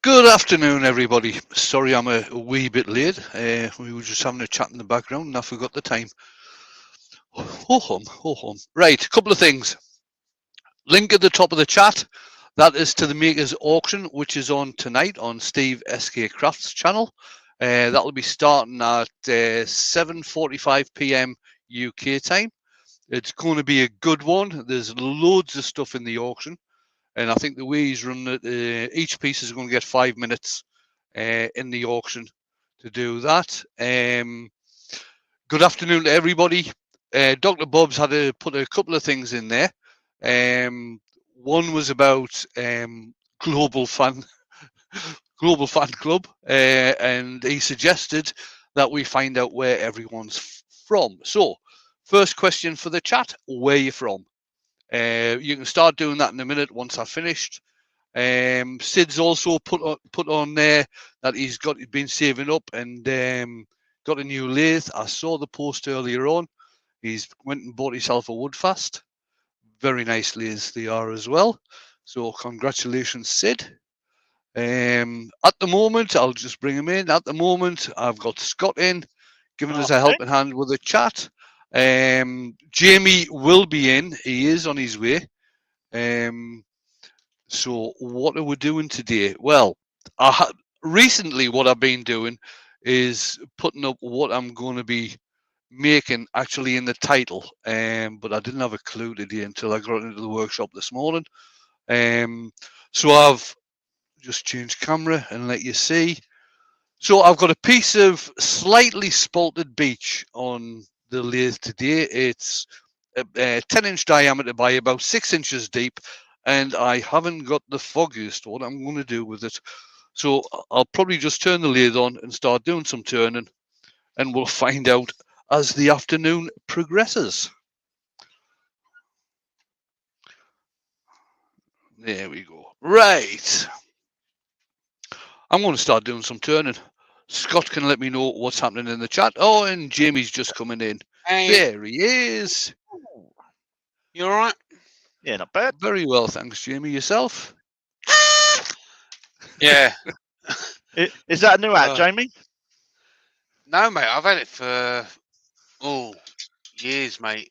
Good afternoon, everybody. Sorry I'm a wee bit late. We were just having a chat in the background and I forgot the time. Ho hum. Right, a couple of things. Link at the top of the chat. That is to the Makers Auction, which is on tonight on Steve SK Crafts channel. That'll be starting at 7:45 p.m. UK time. It's going to be a good one. There's loads of stuff in the auction. And I think the way he's run it, each piece is going to get 5 minutes in the auction to do that. Good afternoon to everybody. Dr. Bob's had to put a couple of things in there. One was about global fan club, and he suggested that we find out where everyone's from. So, first question for the chat: where are you from? You can start doing that in a minute once I've finished. Sid's also put on there that he's been saving up and got a new lathe. I saw the post earlier on. He's went and bought himself a Woodfast. Very nice lathes they are as well. So congratulations, Sid. At the moment, I'll just bring him in. At the moment, I've got Scott in, giving us a helping hand with the chat. Jamie will be in. He is on his way. So what are we doing today? Well, recently what I've been doing is putting up what I'm going to be making actually in the title. But I didn't have a clue today until I got into the workshop this morning. So I've just changed camera and let you see. So I've got a piece of slightly spalted beech on the lathe today. It's a 10-inch diameter by about 6 inches deep, and I haven't got the foggiest what I'm going to do with it. So I'll probably just turn the lathe on and start doing some turning, and we'll find out as the afternoon progresses. There we go. Right. I'm going to start doing some turning. Scott can let me know what's happening in the chat. Oh, and Jamie's just coming in. Hey. There he is. You all right? Yeah, not bad. Very well, thanks, Jamie. Yourself? Yeah. Is that a new ad, Jamie? No, mate. I've had it for years, mate.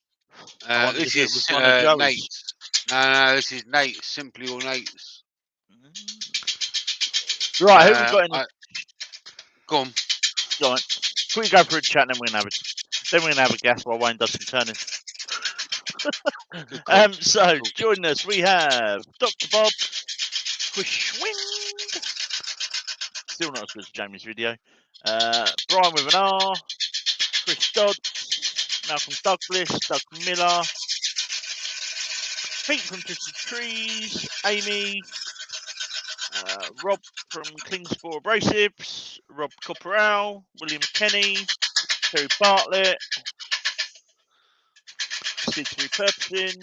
This is Nate's. No, this is Nate's. Simply All Nate's. Right, who we got in? Go on. Right. Quickly go through the chat, and then we're gonna have a guess while Wayne does some turning. So joining us, we have Dr. Bob, Swing, still not as good as Jamie's video. Brian with an R, Chris Dodd, Malcolm Douglas, Doug Miller, Feet from Twisted Trees, Amy, Rob from Klingspor Abrasives, Rob Copperal, William Kenny, Terry Bartlett, Sid's Repurposing,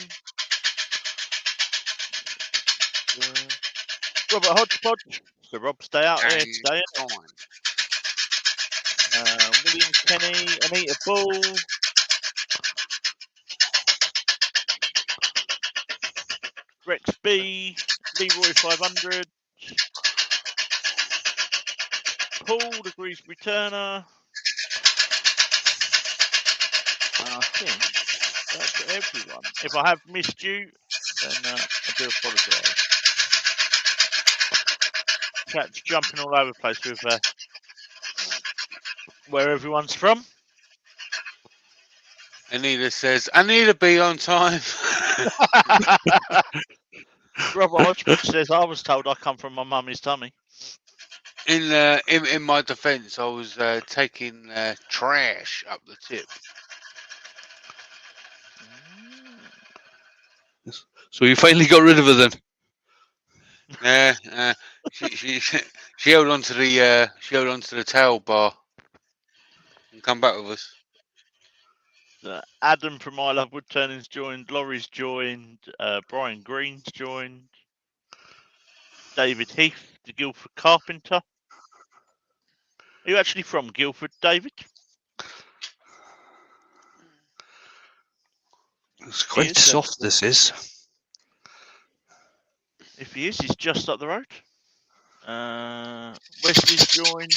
Robert Hodgepodge. So Rob, stay out there today. William Kenny, Anita Bull, Rex B, Leroy 500, Paul, the Grease Returner. I think that's everyone. If I have missed you, then I do apologise. Chat's jumping all over the place with where everyone's from. Anita says, I need to be on time. Robert Hodgepodge says, I was told I come from my mummy's tummy. In my defence, I was taking trash up the tip. So you finally got rid of her then? She held onto the towel bar and come back with us. Adam from I Love Woodturning's joined, Laurie's joined, Brian Green's joined, David Heath, the Guildford Carpenter. Are you actually from Guildford, David? It's quite soft, this is. If he is, he's just up the road. Wesley's joined.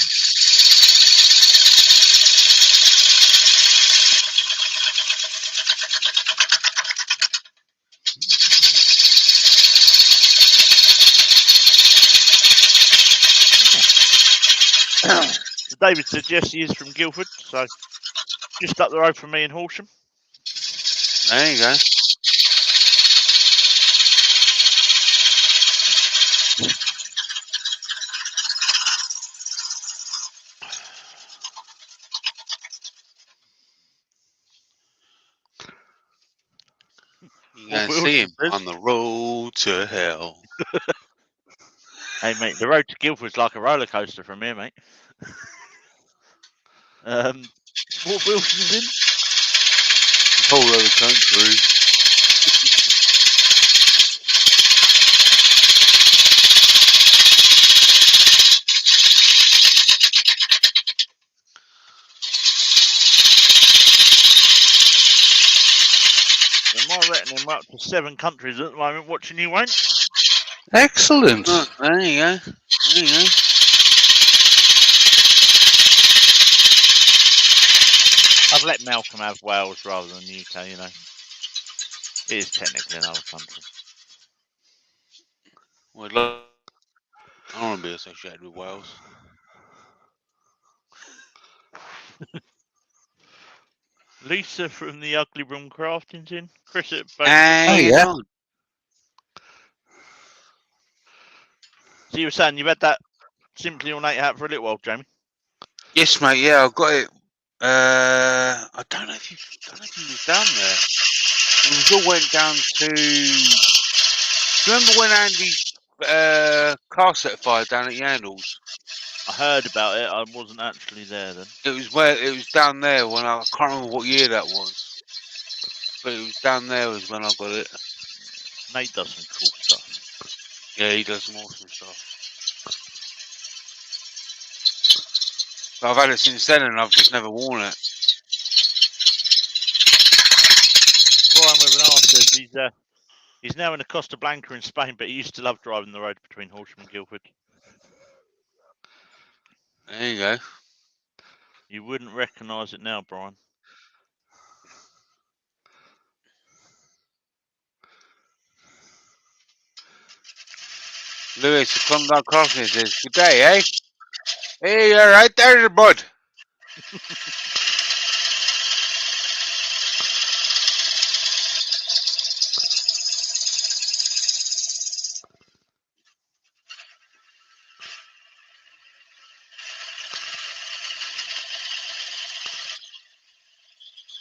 So David suggests he is from Guildford, so just up the road from me in Horsham. There you go. You Wolf can see him Wilson says, on the road to hell. hey mate, the road to Guildford's like a roller coaster from here, mate. Wolf Wilson's in. The whole other country. In my reckoning, we're up to 7 countries at the moment watching you, Wayne. Excellent. Oh, there you go. There you go. I've let Malcolm have Wales rather than the UK, you know. It is technically another country. Well, I don't want to be associated with Wales. Lisa from the Ugly Room Crafting's in. Chris at Hey, yeah. on. So you were saying you've had that Simply Ornate hat for a little while, Jamie? Yes, mate. Yeah, I've got it. I don't know if you was down there. It all went down to. Remember when Andy's car set fire down at Yandles? I heard about it. I wasn't actually there then. It was down there when I can't remember what year that was, but it was down there was when I got it. Nate does some cool stuff. Yeah, he does some awesome stuff. But I've had it since then, and I've just never worn it. Brian with an R says he's now in the Costa Blanca in Spain, but he used to love driving the road between Horsham and Guildford. There you go. You wouldn't recognise it now, Brian. Lewis, the Klondike Craftsman says, "Good day, eh? Hey, you're right there, bud."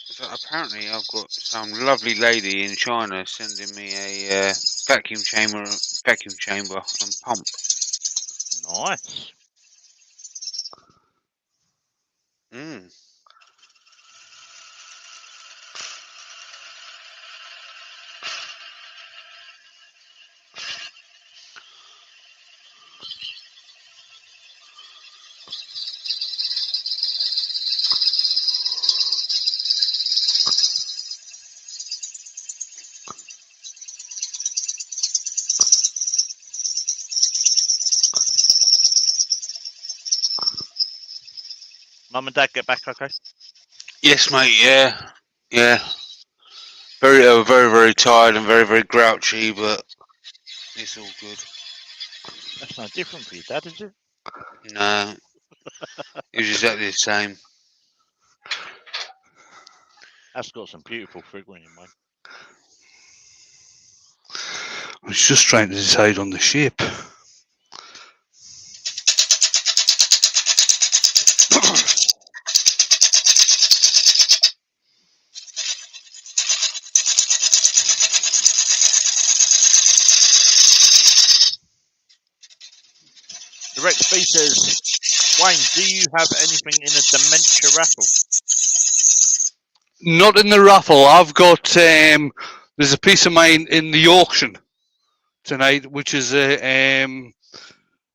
So apparently, I've got some lovely lady in China sending me a vacuum chamber, and pump. Nice. Mm. Mum and Dad get back okay? Yes, mate. Yeah, yeah. Very, very tired and very, very grouchy, but it's all good. That's no different for your dad, is it? No, it was exactly the same. That's got some beautiful figuring in, mate. I was just trying to decide on the shape. The Rex B says, Wayne, do you have anything in a dementia raffle? Not in the raffle. I've got there's a piece of mine in the auction tonight, which is a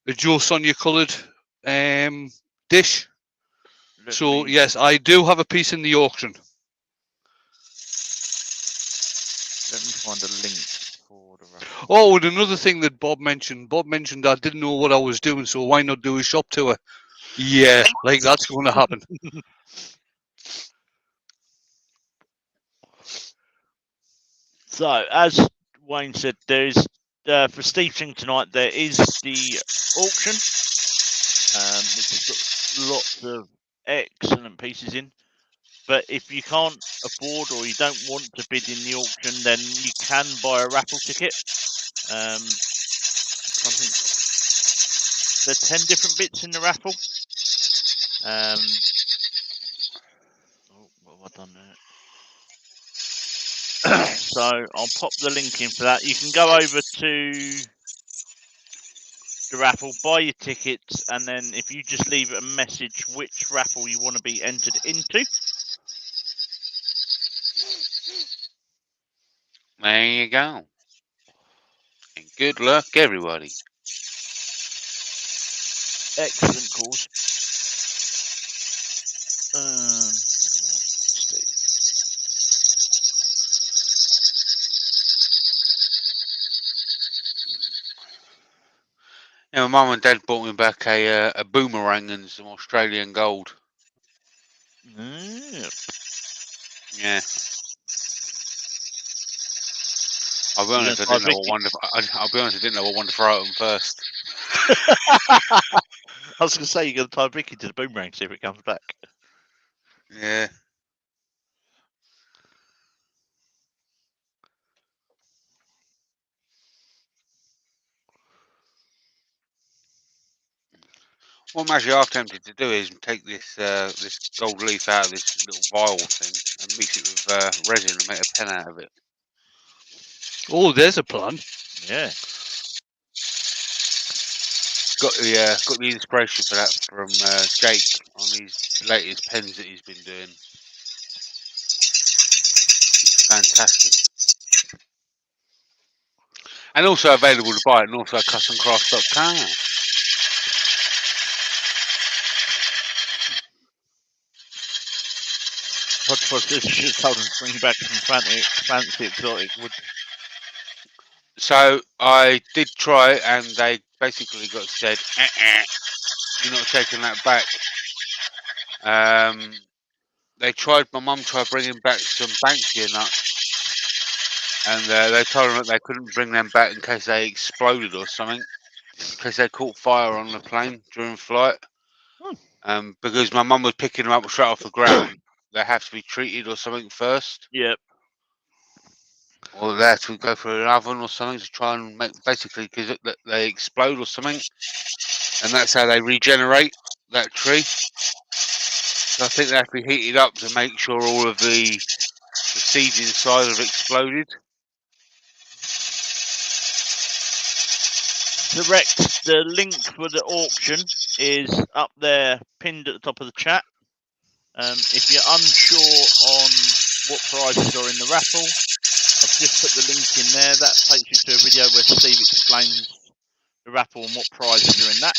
Joe Sonia coloured dish. So yes, I do have a piece in the auction. Let me find a link for the raffle. Oh, and another thing that Bob mentioned I didn't know what I was doing, so why not do a shop tour? Yeah, like that's going to happen. So, as Wayne said, there is for Stevenson tonight. There is the auction, which has got lots of excellent pieces in. But if you can't afford or you don't want to bid in the auction, then you can buy a raffle ticket. I think there are 10 different bits in the raffle. Oh, what have I done there? So I'll pop the link in for that. You can go over to the raffle, buy your tickets, and then if you just leave a message which raffle you want to be entered into. There you go. And good luck, everybody. Excellent cause. What do I want? Steve. Yeah, my mum and dad bought me back a boomerang and some Australian gold. Yeah. Yeah. I'll be honest, I didn't know what one to. I'll be honest, I didn't know what one to throw at them first. I was going to say, you're going to tie Vicky to the boomerang, see if it comes back. Yeah. What I'm actually half tempted to do is take this this gold leaf out of this little vial thing and mix it with resin and make a pen out of it. Oh, there's a plan. Yeah. Got the inspiration for that from Jake on his latest pens that he's been doing. It's fantastic. And also available to buy at northsidecustomcraft.com. Hodgepodge says you should have told him to bring back some fancy exotic wood. So I did try, and they basically got said, "You're not taking that back." They tried. My mum tried bringing back some Banksia nuts, and they told them that they couldn't bring them back in case they exploded or something, in case they caught fire on the plane during flight. Because my mum was picking them up straight off the ground, they have to be treated or something first. Yep. Or they have to go through an oven or something to try and make, basically, because they explode or something, and that's how they regenerate that tree. So I think they have to be heated up to make sure all of the seeds inside have exploded. Correct. The link for the auction is up there, pinned at the top of the chat. If you're unsure on what prizes are in the raffle, I've just put the link in there. That takes you to a video where Steve explains the raffle and what prizes are in that.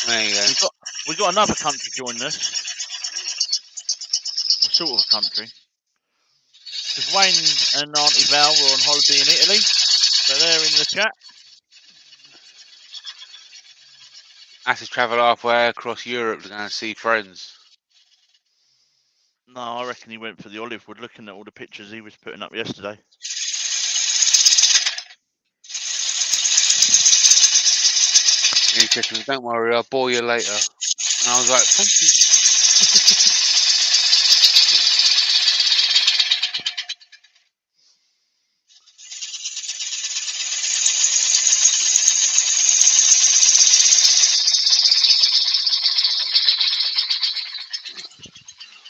There you go. We've got another country joining us. Well, sort of a country. Because Wayne and Auntie Val were on holiday in Italy. So they're in the chat. I have to travel halfway across Europe to go and see friends. No, I reckon he went for the olive wood, looking at all the pictures he was putting up yesterday. And he said to me, "Don't worry, I'll bore you later." And I was like, "Thank you."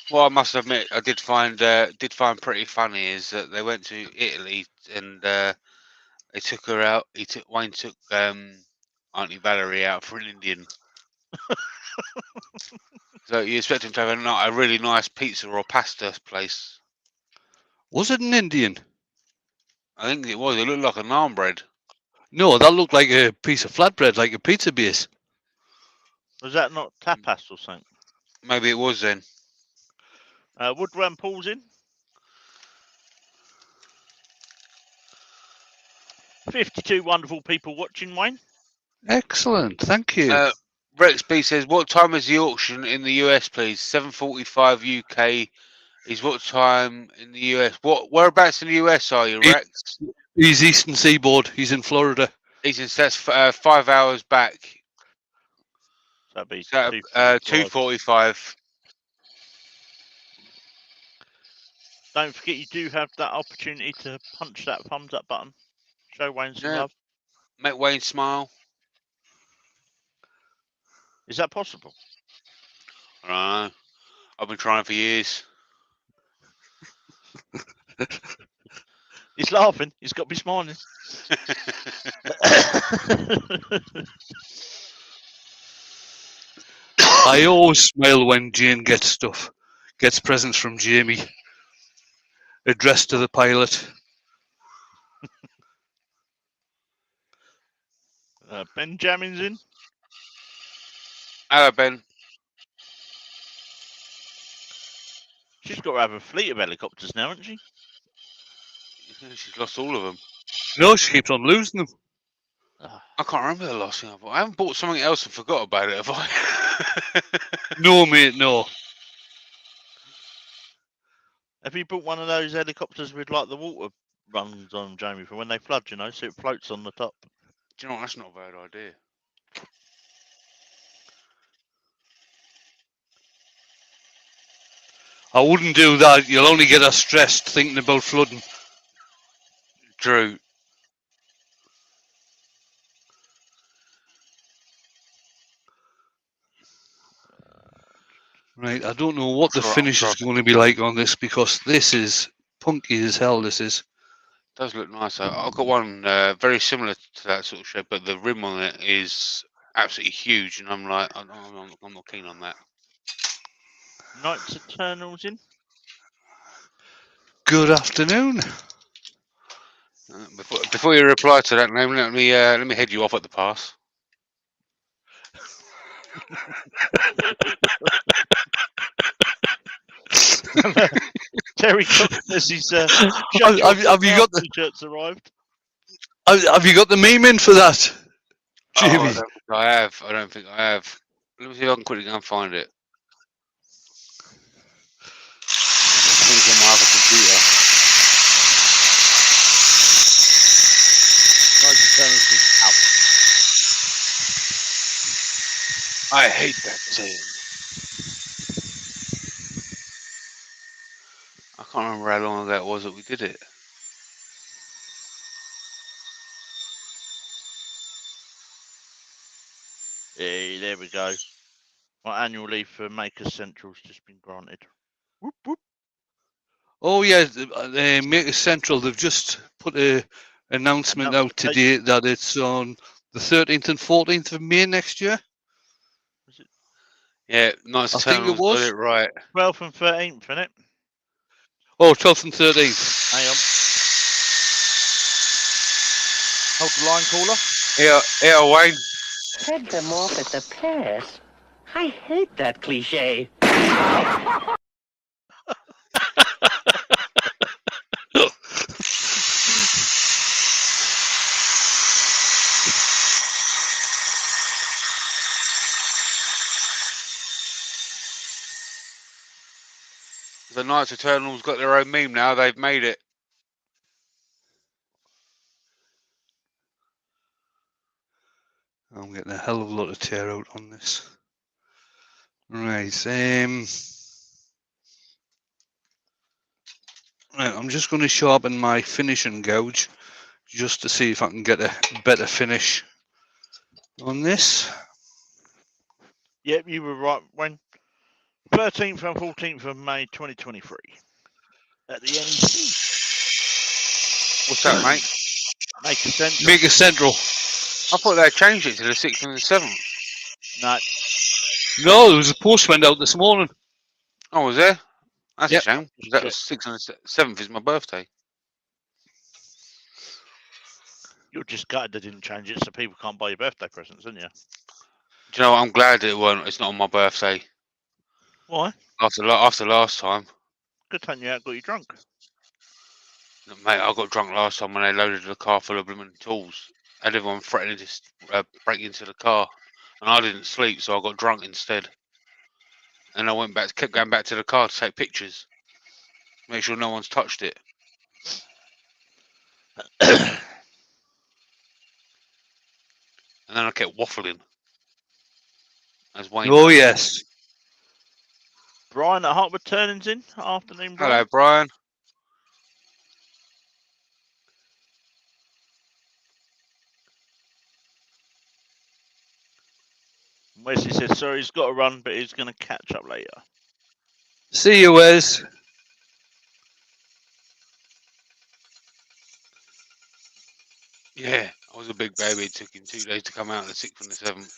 What I must admit, I did find pretty funny is that they went to Italy and they took her out. Wayne took Auntie Valerie out for an Indian. So you expect him to have a really nice pizza or pasta place. Was it an Indian? I think it was. It looked like a naan bread. No, that looked like a piece of flatbread, like a pizza base. Was that not tapas or something? Maybe it was then. Woodworm Paul's in. 52 wonderful people watching, Wayne. Excellent, thank you. Rex B says, "What time is the auction in the US, please?" 7:45 UK. Is what time in the US? Whereabouts in the US are you, Rex? He's Eastern Seaboard. He's in Florida. That's 5 hours back. So that'd be So, 2:45. Don't forget, you do have that opportunity to punch that thumbs up button. Show Wayne some love. Make Wayne smile. Is that possible? I don't know. I've been trying for years. He's laughing. He's got to be smiling. I always smile when Jane gets presents from Jamie, addressed to the pilot. Benjamin's in. Hello, Ben. She's got to have a fleet of helicopters now, hasn't she? She's lost all of them. No, she keeps on losing them. I can't remember the last thing I bought. I haven't bought something else and forgot about it, have I? No, mate, no. Have you bought one of those helicopters with like the water runs on, Jamie, for when they flood, you know, so it floats on the top? Do you know what? That's not a bad idea. I wouldn't do that. You'll only get us stressed thinking about flooding. True. Right, I don't know what the finish is going to be like on this, because this is punky as hell, this is. Does look nice. I've got one very similar to that sort of shape, but the rim on it is absolutely huge, and I'm like, I'm not keen on that. Knights Eternals in. Good afternoon. Before you reply to that name, let me head you off at the pass. Terry says he's have you got the t-shirts arrived? Have you got the meme in for that, Jamie? Oh, I don't think I have. Let me see if I can quickly go and find it. I think it's on my other computer. I hate that thing. I can't remember how long ago it was that we did it. Hey, there we go. My annual leave for Maker Central's just been granted. Whoop, whoop. Oh yeah, Maker Central, they've just put an announcement out today that it's on the 13th and 14th of May next year. Was it? Yeah, Knights Eternals got it right. 12th and 13th, isn't it? Oh, 12th and 13th. Hang on. Hold the line, caller. Yeah, Wayne. Head them off at the pass. I hate that cliche. The Knights Eternals got their own meme now. They've made it. I'm getting a hell of a lot of tear out on this. Right, right, I'm just going to sharpen my finishing gouge just to see if I can get a better finish on this. Yep, you were right, Wayne. 13th and 14th of May 2023 at the NEC. What's that, mate? Maker Central. Maker Central. I thought they changed it to the 6th and the 7th. No, there was a post went out this morning. Oh, was there? That's Yep. a shame. That was 6th and the 7th is my birthday. You're just gutted they didn't change it so people can't buy your birthday presents, aren't you? Do you know what? I'm glad it's not on my birthday. Why? After last time. Good time you out got you drunk. Mate, I got drunk last time when they loaded the car full of blooming tools. And everyone threatening to break into the car. And I didn't sleep, so I got drunk instead. And I kept going back to the car to take pictures. Make sure no one's touched it. And then I kept waffling. As Wayne Oh, does. yes. Brian at Hot Woodturning's in. Afternoon, Brian. Hello, Brian. Wesley says, sorry, he's got to run, but he's going to catch up later. See you, Wes. Yeah, I was a big baby. It took him 2 days to come out, the 6th and the 7th.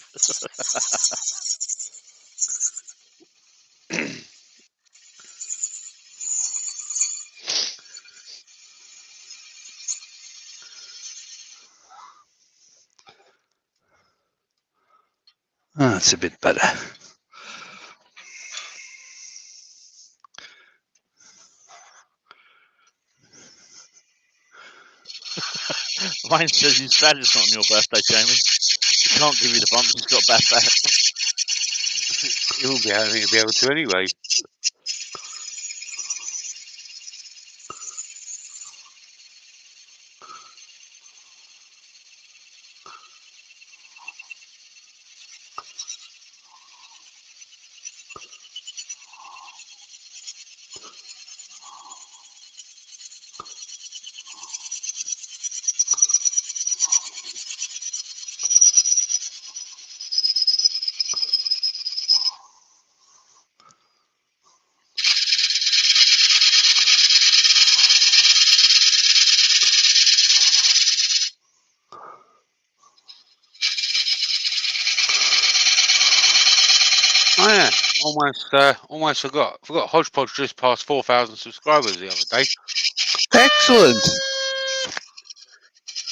That's a bit better. Ryan says he's glad it's not on your birthday, Jamie. He can't give you the bumps, he's got a bad back. He'll be able to anyway. Oh yeah, almost forgot. Hodgepodge just passed 4,000 subscribers the other day. Excellent.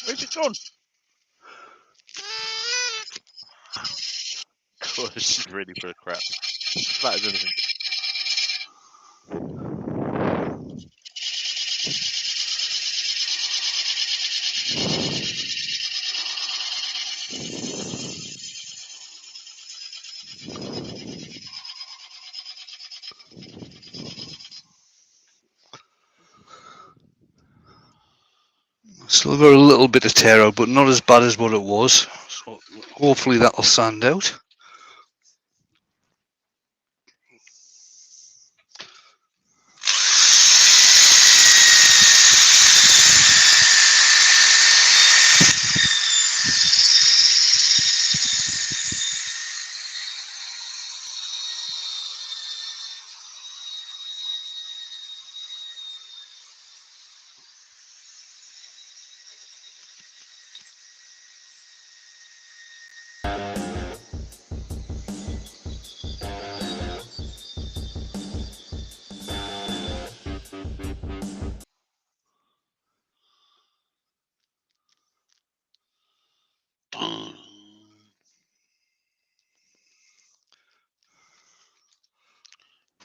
Where's it gone? God, this is really for a crap. It's flat as anything. Still got a little bit of tear out, but not as bad as what it was. So hopefully that'll sand out.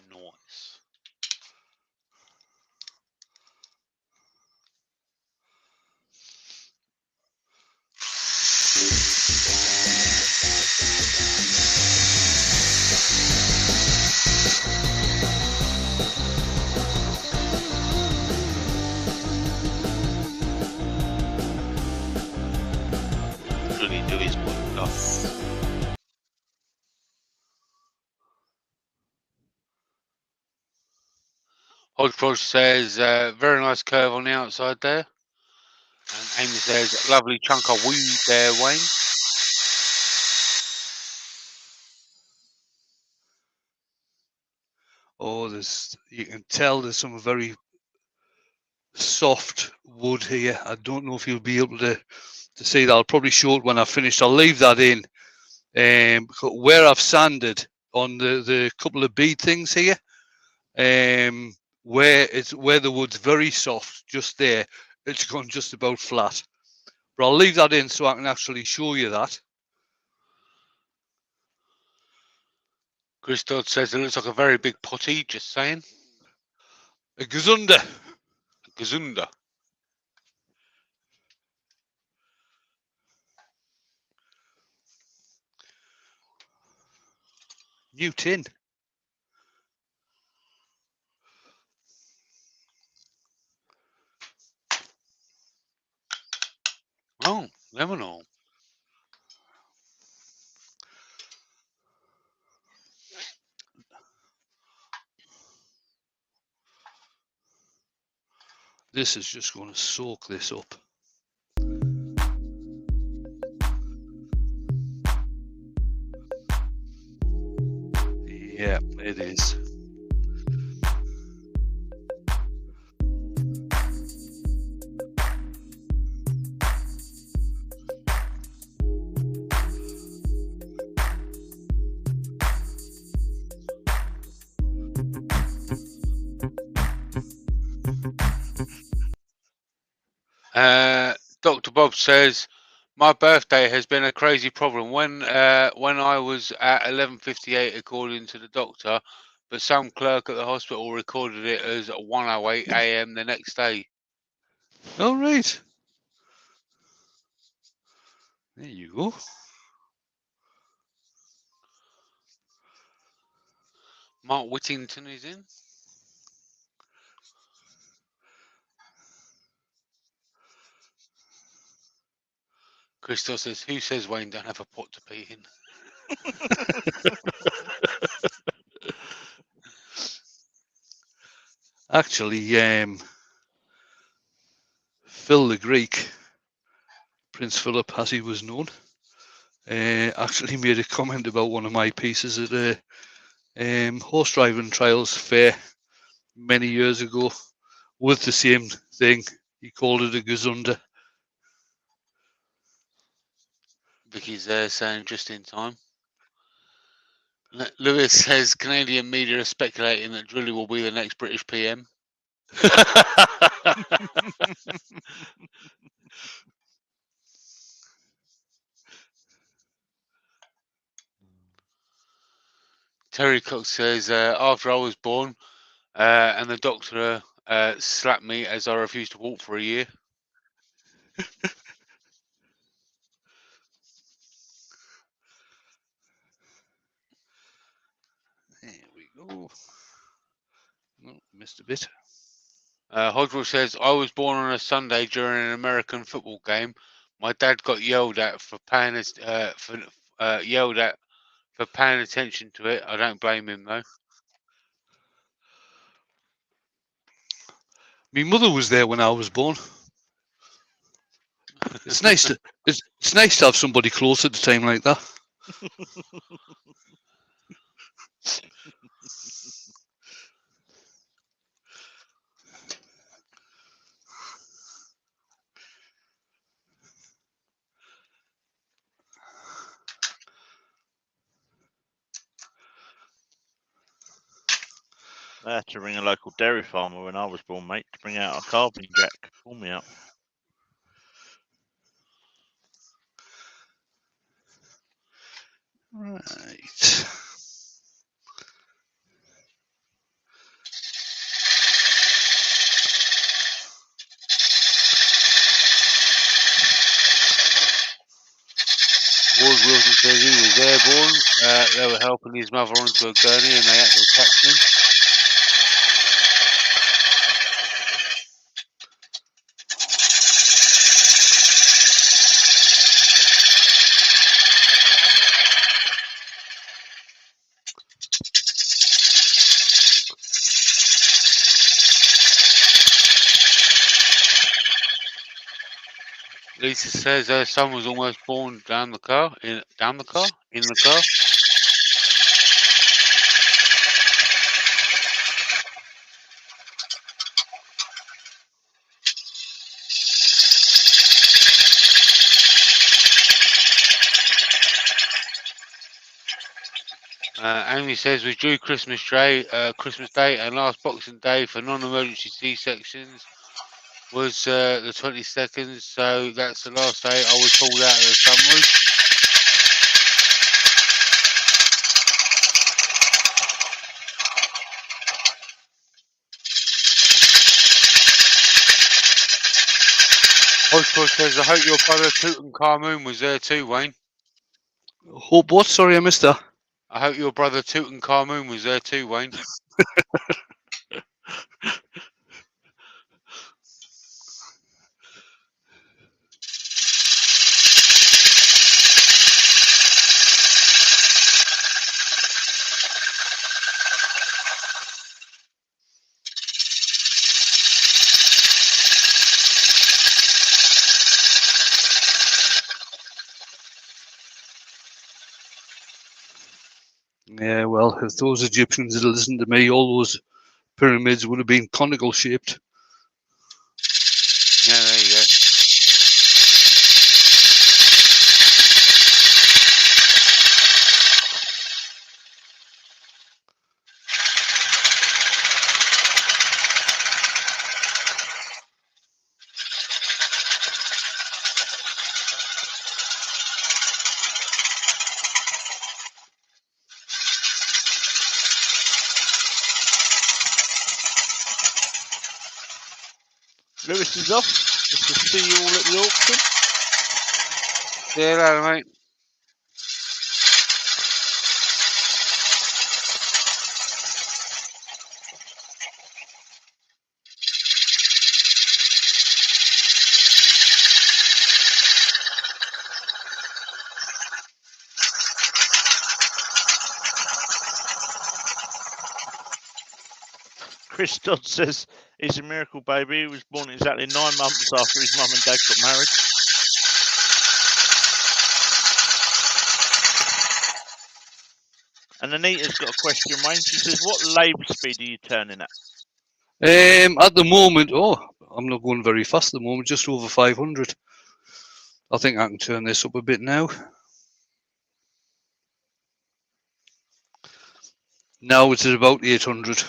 Nice. Really do his work. Hodgepodge says, very nice curve on the outside there. And Amy says, lovely chunk of weed there, Wayne. Oh, you can tell there's some very soft wood here. I don't know if you'll be able to see that. I'll probably show it when I've finished. I'll leave that in. Where I've sanded on the couple of bead things here, where the wood's very soft, just there, it's gone just about flat. But I'll leave that in so I can actually show you that. Chris Dodd says it looks like a very big potty, just saying. A gazunder. Gazunda. New tin. Oh, lemon oil. This is just going to soak this up. Yeah, it is. Dr. Bob says, my birthday has been a crazy problem. When I was at 11:58, according to the doctor, but some clerk at the hospital recorded it as 1:08 a.m. the next day. All right. There you go. Mark Whittington is in. Christoph says, who says Wayne don't have a pot to pee in? Actually, Phil the Greek, Prince Philip as he was known, actually made a comment about one of my pieces at a horse driving trials fair many years ago with the same thing. He called it a gazunder. Vicky's there saying just in time. Lewis says Canadian media are speculating that Drilly will be the next British PM. Terry Cox says, after I was born and the doctor slapped me as I refused to walk for a year. There we go. Oh, missed a bit. Hodgwell says, I was born on a Sunday during an American football game. My dad got yelled at for paying for paying attention to it. I don't blame him though. My mother was there when I was born. It's nice to it's nice to have somebody close at a time like that. I had to ring a local dairy farmer when I was born, mate, to bring out a calving jack. Pull me up. Right. Ward Wilson says he was airborne. They were helping his mother onto a gurney and they had to catch him. Lisa says her son was almost born in the car. Amy says we drew Christmas Day and last Boxing Day for non-emergency C-sections was the 22nd, so that's the last day I was pulled out of the sunroof. Hodgepodge says, I hope your brother Tutankhamun was there too, Wayne. Hope what? Sorry, I missed that. I hope your brother Tutankhamun was there too, Wayne. Yeah, well, if those Egyptians had listened to me, all those pyramids would have been conical shaped. Yeah, there you go. Lewis is off. Just to see you all at the auction. See you later, mate. Chris Dodd says he's a miracle baby. He was born exactly 9 months after his mum and dad got married. And Anita's got a question, Wayne. She says, what lathe speed are you turning at? At the moment, I'm not going very fast at the moment, just over 500. I think I can turn this up a bit now. Now it's at about 800.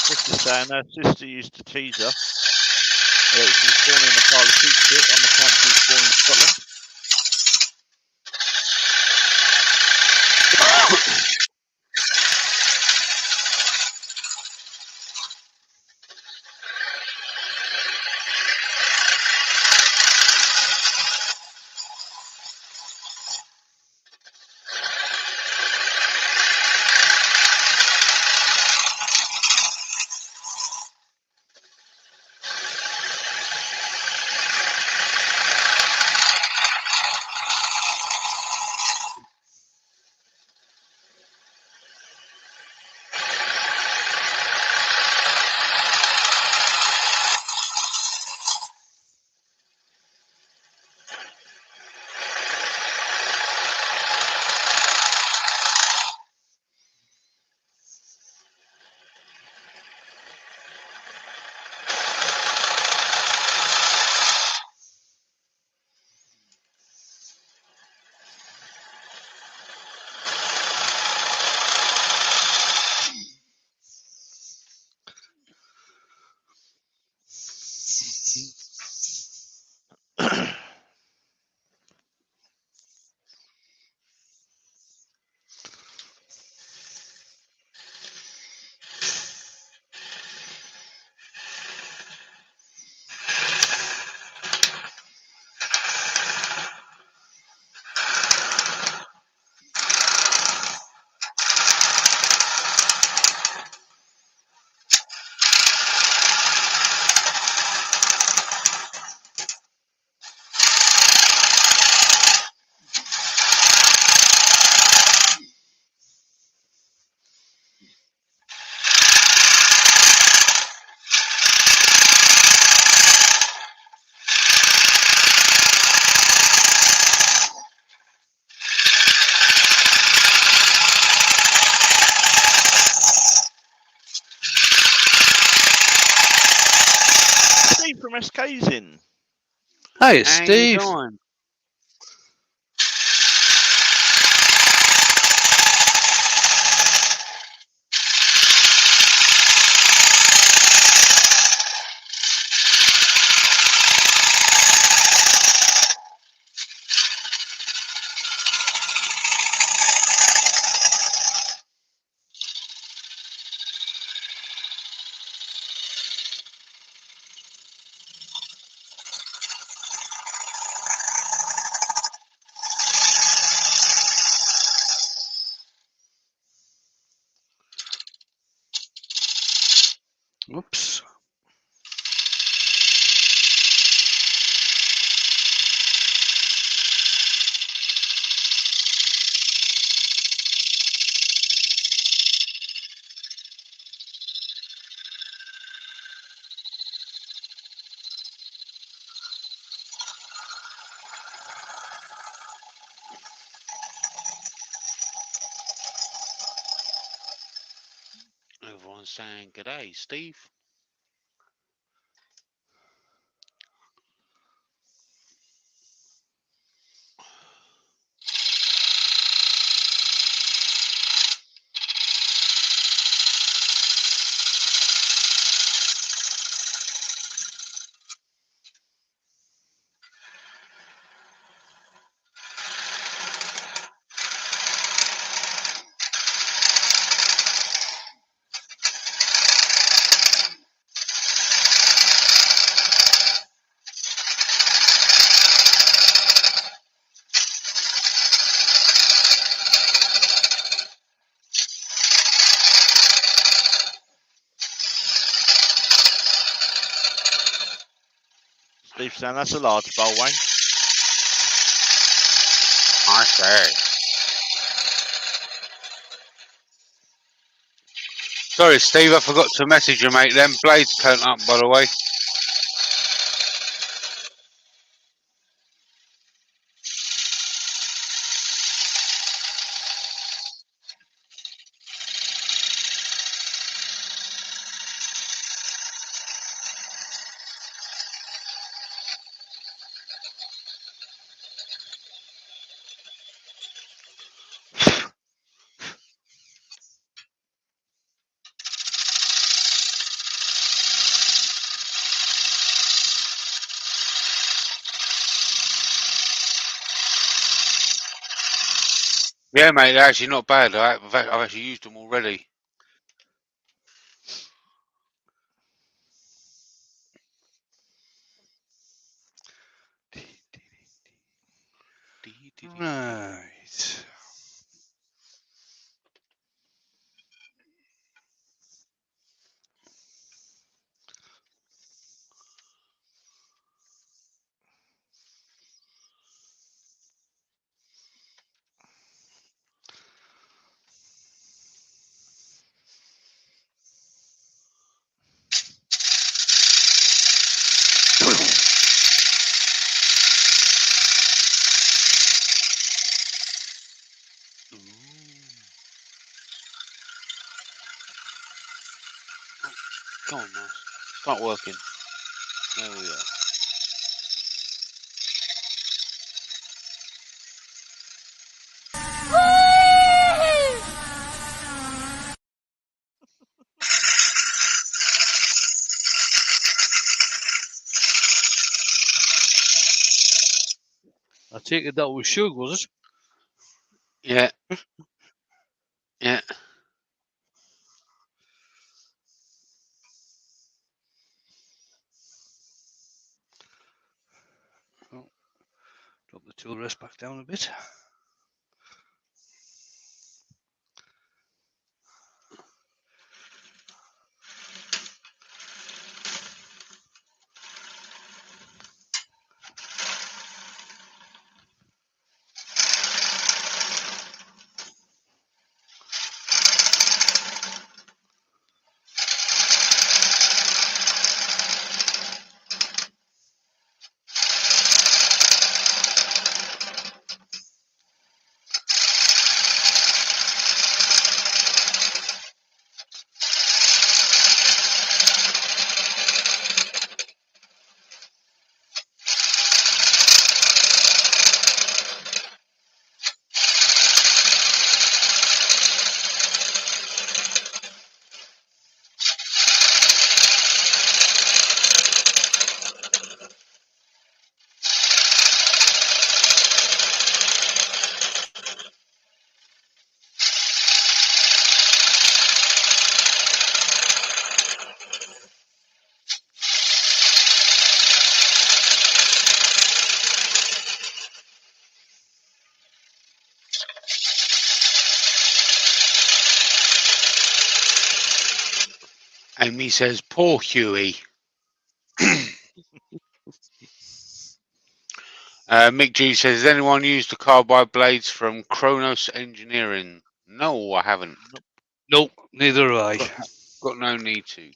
Sister saying her sister used to tease her. She was born in a pile of sheep shit on the camp she was born in Scotland. Steve from SK's in. Hi, How you Steve. doing? Whoops. Everyone's saying g'day, Steve. Steve saying that's a large bowl, Wayne. I say. Sorry, Steve, I forgot to message you, mate. Them blades turned up, by the way. Yeah, mate, they're actually not bad. I've actually used them already. Right. Come on, man. Start working. There we go. I take it that was Shug, was it? Yeah. Yeah. Drop the tool rest back down a bit. Amy says, poor Huey. Mick G says, has anyone used the carbide blades from Kronos Engineering? No, I haven't. Nope, neither have I. Got no need to.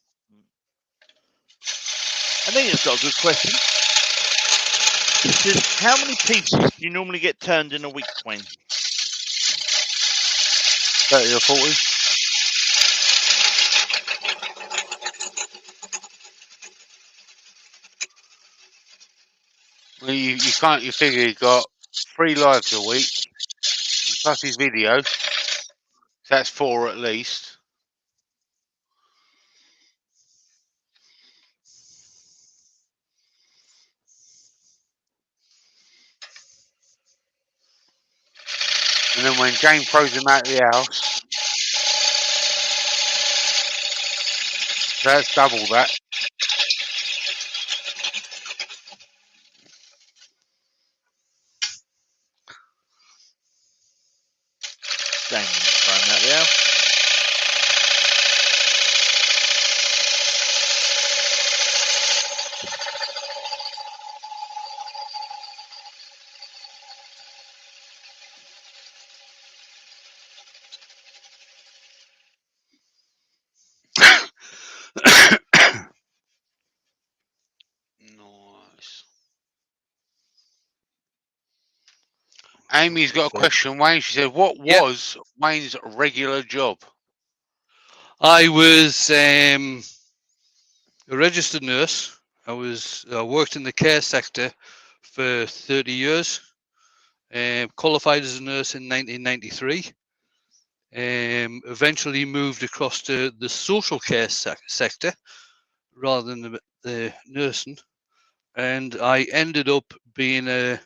Anita's got a good question. She says, how many pieces do you normally get turned in a week, Wayne? 30 or 40? Well, you can't, you figure you got 3 lives a week, plus his video, so that's 4 at least. And then when Jane throws him out of the house, that's double that. Jane throwing out the house. Nice. Amy's got a question, Wayne. She said, what was Wayne's regular job? I was a registered nurse. I worked in the care sector for 30 years. Qualified as a nurse in 1993. Eventually moved across to the social care sector rather than the nursing. And I ended up being a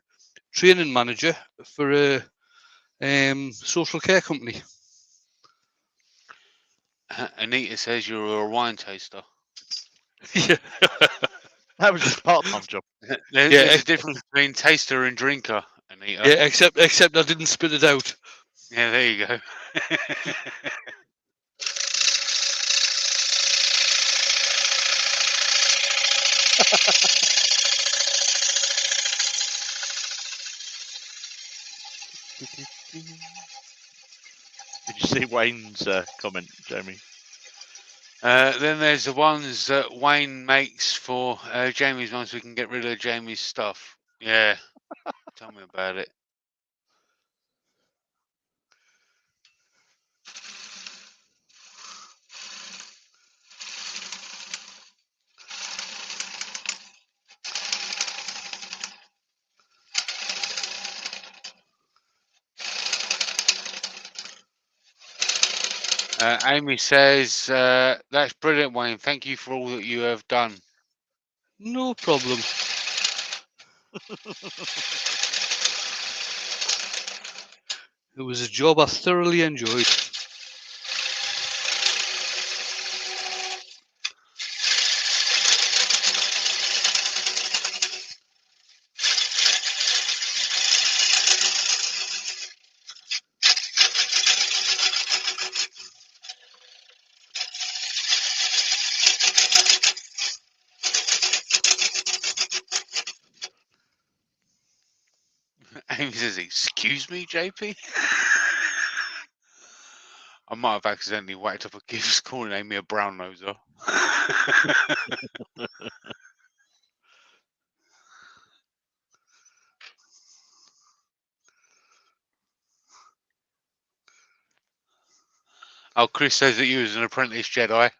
training manager for a social care company. Anita says you're a wine taster. Yeah. That was his part-time job. There's a difference between taster and drinker, Anita. Yeah, except I didn't spit it out. Yeah, there you go. Did you see Wayne's comment, Jamie? Then there's the ones that Wayne makes for Jamie's mum so we can get rid of Jamie's stuff. Yeah. Tell me about it. Amy says, that's brilliant, Wayne. Thank you for all that you have done. No problem. It was a job I thoroughly enjoyed. Amy says, excuse me, JP? I might have accidentally whacked up a gift calling Amy a brown noser. Oh, Chris says that you was an apprentice Jedi.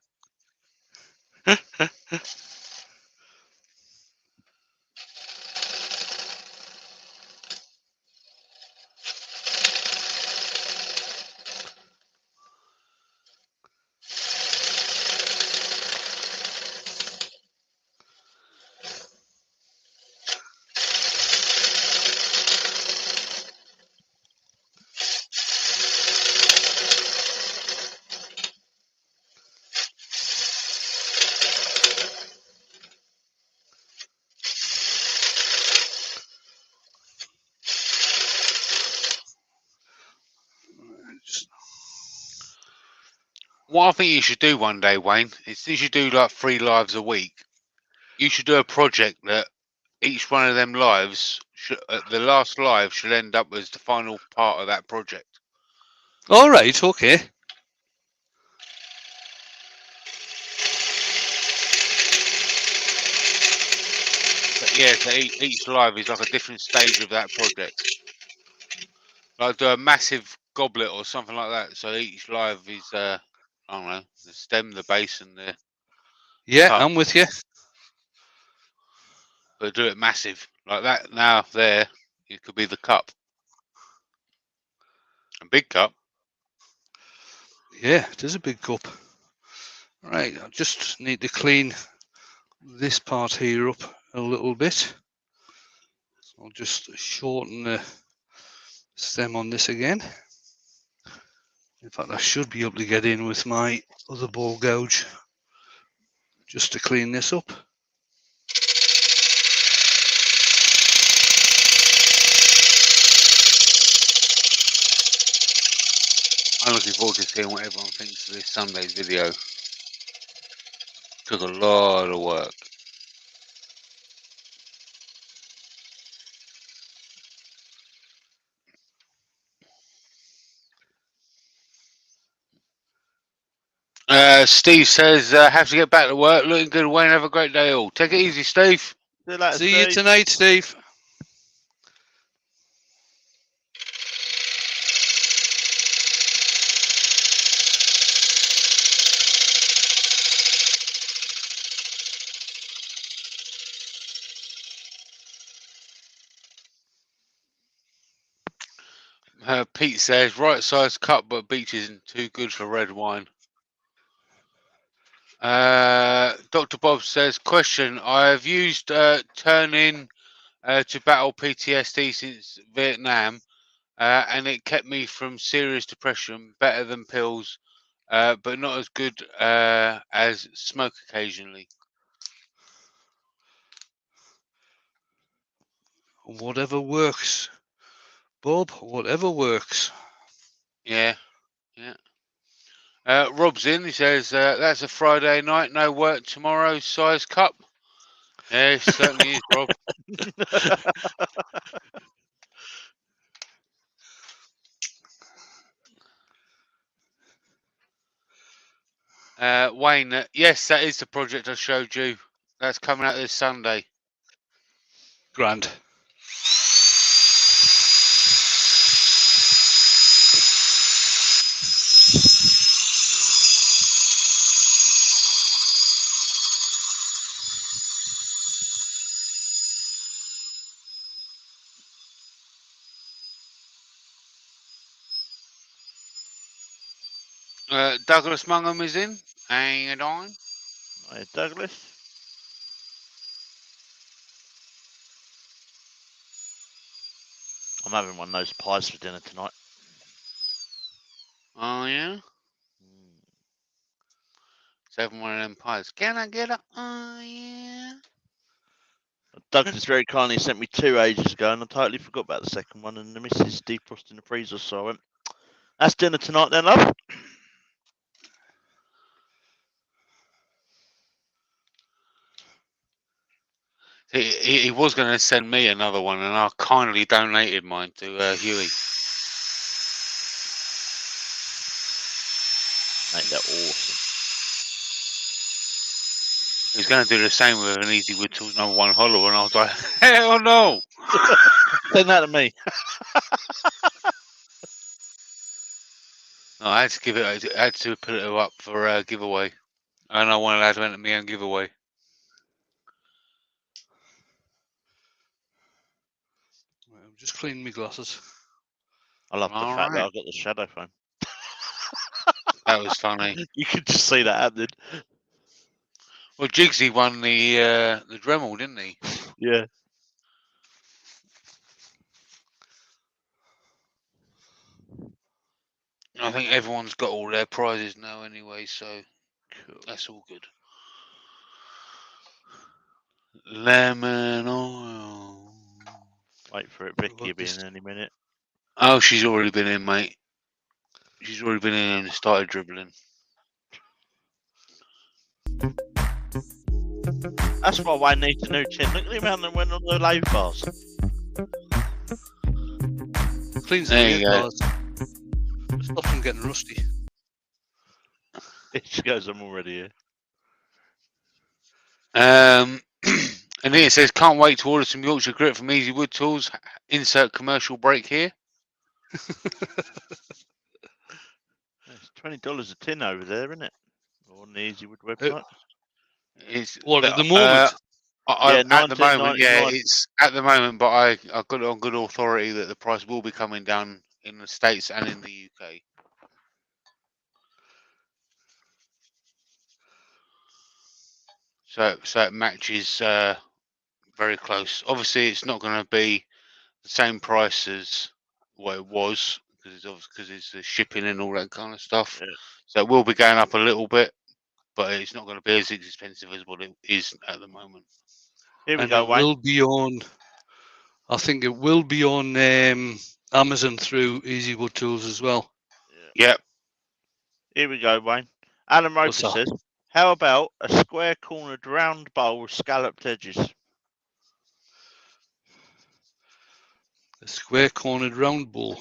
What I think you should do one day, Wayne, is since you do like 3 lives a week, you should do a project that each one of them lives, the last live should end up as the final part of that project. All right, okay. But yeah, so each live is like a different stage of that project. Like do a massive goblet or something like that. So each live is, I don't know, the stem, the base, and the Yeah, cup. I'm with you. But do it massive like that. Now there, it could be the cup, a big cup. Yeah, it is a big cup. Right, I just need to clean this part here up a little bit. So I'll just shorten the stem on this again. In fact, I should be able to get in with my other ball gouge just to clean this up. I'm looking forward to seeing what everyone thinks of this Sunday's video. Took a lot of work. Steve says, have to get back to work. Looking good, Wayne. Have a great day all. Take it easy, Steve. See you later, See you Steve. tonight, Steve. Pete says, right size cup, but beach isn't too good for red wine. Dr. Bob says, question, I've used turning to battle PTSD since Vietnam, and it kept me from serious depression, better than pills, but not as good as smoke occasionally. Whatever works, Bob, whatever works. Yeah, yeah. Rob's in, he says, that's a Friday night, no work tomorrow, size cup. Yeah, it certainly is, Rob. Wayne, yes, that is the project I showed you. That's coming out this Sunday. Grand. Douglas Mungham is in. Hang on. Hi, Douglas. I'm having one of those pies for dinner tonight. Oh, yeah? It's having one of them pies. Can I get a... Oh, yeah? Douglas very kindly sent me 2 ages ago, and I totally forgot about the second one, and the missus defrosted in the freezer, so I went, that's dinner tonight then, love. He was going to send me another one, and I kindly donated mine to Huey. Mate, they're awesome. He's going to do the same with an Easy Wood Tools number 1 hollow, and I was like, hell no! Send that to me. No, I had to give it. I had to put it up for a giveaway, and I wanted to enter my own giveaway. I'm just cleaning my glasses. I love the All fact that right. I've got the shadow phone. That was funny. You could just see that happening. Well, Jigsy won the Dremel, didn't he? Yeah. I think everyone's got all their prizes now anyway, so Cool. that's all good. Lemon oil. Wait for it. Vicky will be this- in any minute. Oh, she's already been in, mate. She's already been in and started dribbling. That's why Wayne needs a new tin. Look at the amount that went on the lathe bars. Cleans the There you lathe go. bars. Stops them getting rusty. It just goes, I'm already here. And then it says, can't wait to order some Yorkshire grit from Easy Wood Tools. Insert commercial break here. It's $20 a tin over there, isn't it? On the Easy Wood website. It's What, at the moment? Yeah, at the moment, yeah, $19.99. it's at the moment, but I've got it on good authority that the price will be coming down in the States and in the UK. So it matches very close. Obviously, it's not going to be the same price as what it was because it's the shipping and all that kind of stuff. Yeah. So it will be going up a little bit, but it's not going to be as expensive as what it is at the moment. Here we And go, it Wayne. will be on, I think it will be on Amazon through Easy Wood Tools as well. Yep. Here we go, Wayne. Alan What's Roper that? says, how about a square cornered round bowl with scalloped edges? A square cornered round bowl.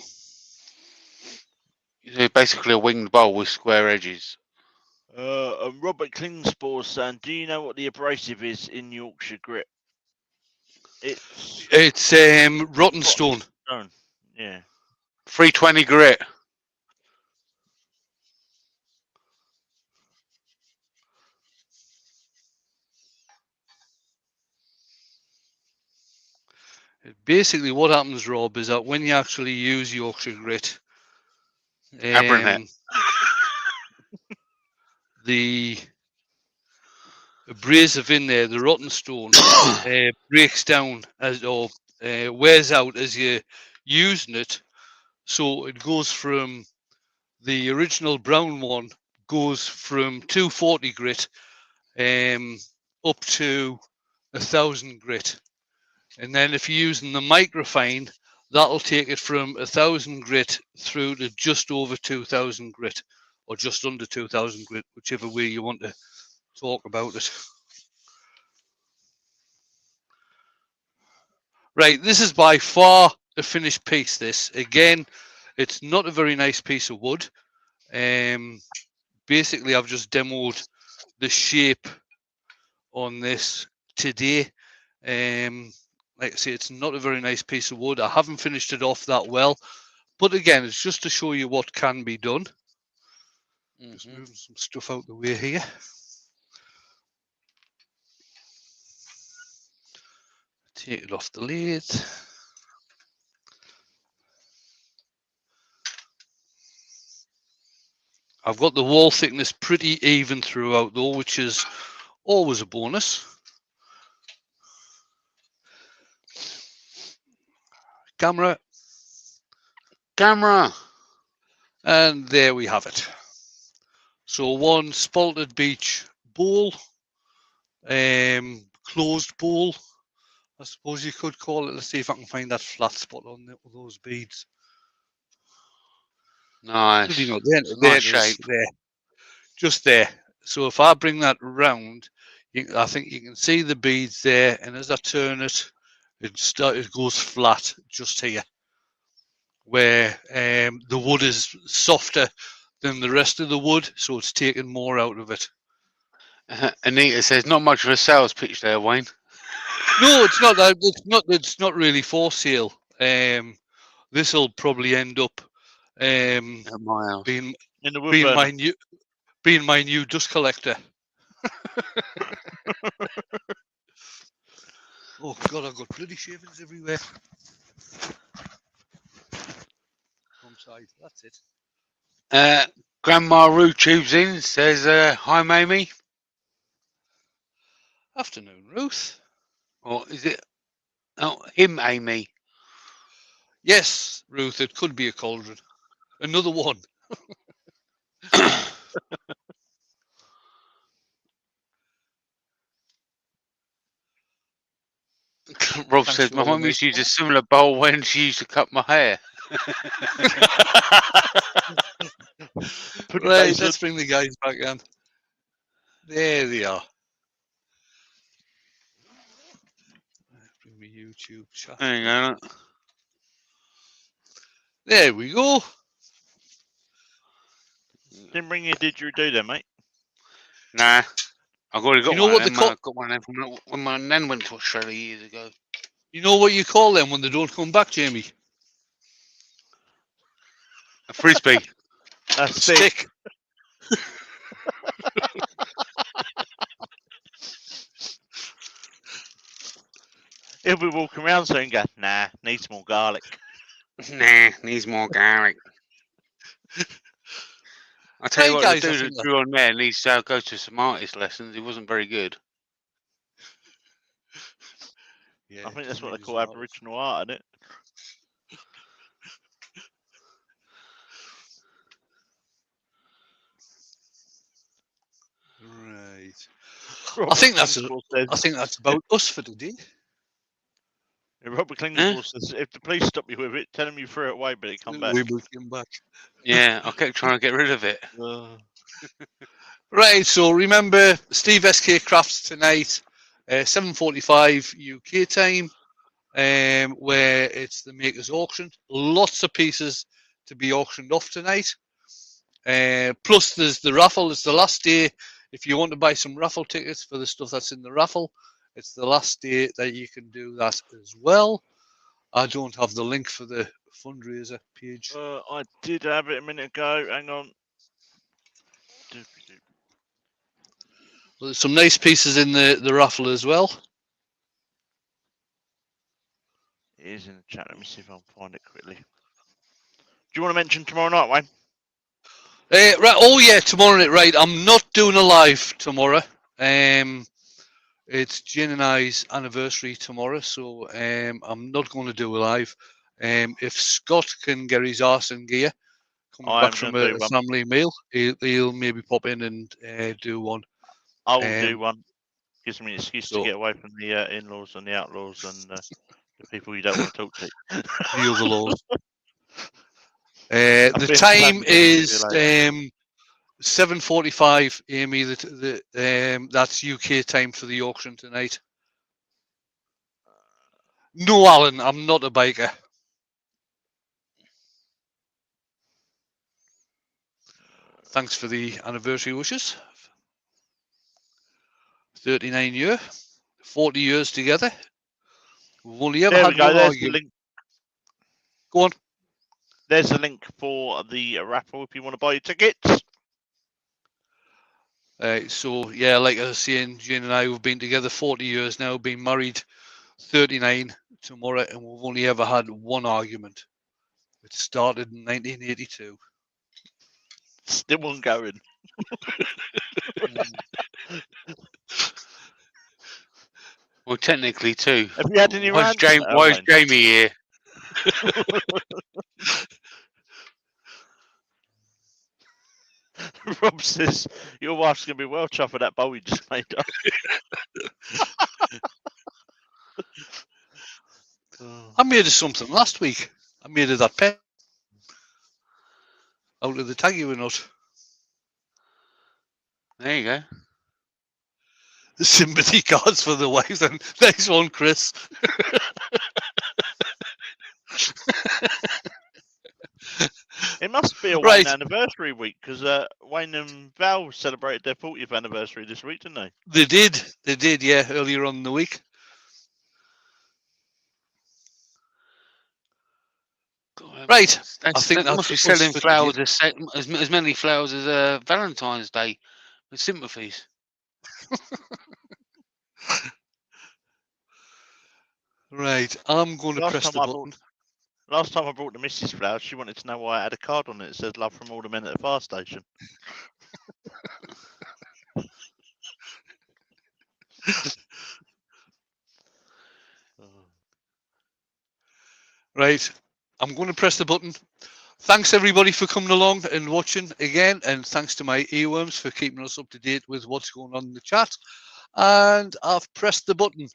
It's basically a winged bowl with square edges. And Robert Klingspor saying, do you know what the abrasive is in Yorkshire grit? It's rotten stone. stone. Yeah. 320 grit. Basically, what happens, Rob, is that when you actually use Yorkshire grit, Abranet. the abrasive in there, the rotten stone, breaks down or wears out as you're using it. So it goes from the original brown one goes from 240 grit up to 1,000 grit. And then if you're using the microfine, that'll take it from 1,000 grit through to just over 2,000 grit, or just under 2,000 grit, whichever way you want to talk about it. Right, this is by far a finished piece. This again, it's not a very nice piece of wood. Basically, I've just demoed the shape on this today. Like I say, it's not a very nice piece of wood. I haven't finished it off that well, but again, it's just to show you what can be done. Just moving some stuff out the way here. Take it off the lid. I've got the wall thickness pretty even throughout though, which is always a bonus. Camera. And there we have it. So one spalted beech bowl, closed bowl, I suppose you could call it. Let's see if I can find that flat spot on those beads. Nice. You know, there Nice it is, shape. there, just there. So if I bring that round, I think you can see the beads there, and as I turn it, it goes flat just here, where the wood is softer than the rest of the wood, so it's taking more out of it. Anita says, not much of a sales pitch there, Wayne. No, it's not. It's not really for sale. This will probably end up At my house. In the being my new dust collector. Oh God, I've got bloody shavings everywhere. Wrong side. That's it. Grandma Roo tubes in, says, hi, Mamie. Afternoon, Ruth. Or is it? Oh, him, Amy. Yes, Ruth, it could be a cauldron. Another one. Rob Thanks says, for my all the mum used to nice use a similar bowl when she used to cut my hair. Right, let's bring the guys back in. There they are. Bring me YouTube chat. There you go. Look. There we go. Didn't bring your didgeridoo then, mate. Nah, I've already got You know one. what Of they them. call? I got one of them from when my nan went to Australia years ago. You know what you call them when they don't come back, Jamie? A frisbee. A stick. He'll be walking around soon and go, nah, needs more garlic. Nah, needs more garlic. I tell you Right, what, guys, the I dude think that drew on there needs to go to some artist lessons. He wasn't very good. Yeah, I think that's what they Jamie's call an artist. Aboriginal art, isn't it? Right. Robert I think that's about us for today. Robert Klingsmore says, if the police stop you with it, tell them you threw it away, but it come back. We will come back. Yeah, I kept trying to get rid of it. Right, so remember Steve SK Crafts tonight, 7:45 UK time, where it's the Makers Auction. Lots of pieces to be auctioned off tonight. Plus, there's the raffle. It's the last day. If you want to buy some raffle tickets for the stuff that's in the raffle, it's the last day that you can do that as well. I don't have the link for the fundraiser page. I did have it a minute ago. Hang on. Well, there's some nice pieces in the raffle as well. It is in the chat. Let me see if I can find it quickly. Do you want to mention tomorrow night, Wayne? Right. Oh yeah, tomorrow night. Right. I'm not doing a live tomorrow. It's Jen and I's anniversary tomorrow, so I'm not going to do a live. If Scott can get his arse in gear, coming I back am from gonna a do one. family meal, he'll maybe pop in and do one. I will do one. Gives me an excuse so- to get away from the in-laws and the outlaws and the people you don't want to talk to. The other laws. I've The been time planning is to do 7:45, Amy. That's UK time for the auction tonight. No, Alan, I'm not a biker. Thanks for the anniversary wishes. 39 year, 40 years together. We've only ever There we had go. one There's the argument. link. Go on. There's the link for the raffle if you want to buy your tickets. So yeah, like I was saying, Jane and I have been together 40 years now, been married 39 tomorrow, and we've only ever had one argument. It started in 1982. Still ongoing. Well, technically two. Have you had any Why is rants? Jamie here? Rob says your wife's gonna be well chuffed with that bowl you just made up. I made her something last week. I made her that pen out of the Taggy nut. There you go. The sympathy cards for the wife. And nice one, Chris. It must be a Right. Wayne anniversary week because Wayne and Val celebrated their 40th anniversary this week, didn't they? They did, yeah, earlier on in the week. Right, I think they that's must be us selling for flowers today. as many flowers as Valentine's Day with sympathies. Right, I'm going to Last press time the I button. Last time I brought the missus flowers, she wanted to know why I had a card on it that says "Love from all the men at the fire station." Right, I'm going to press the button. Thanks everybody for coming along and watching again, and thanks to my earworms for keeping us up to date with what's going on in the chat. And I've pressed the button.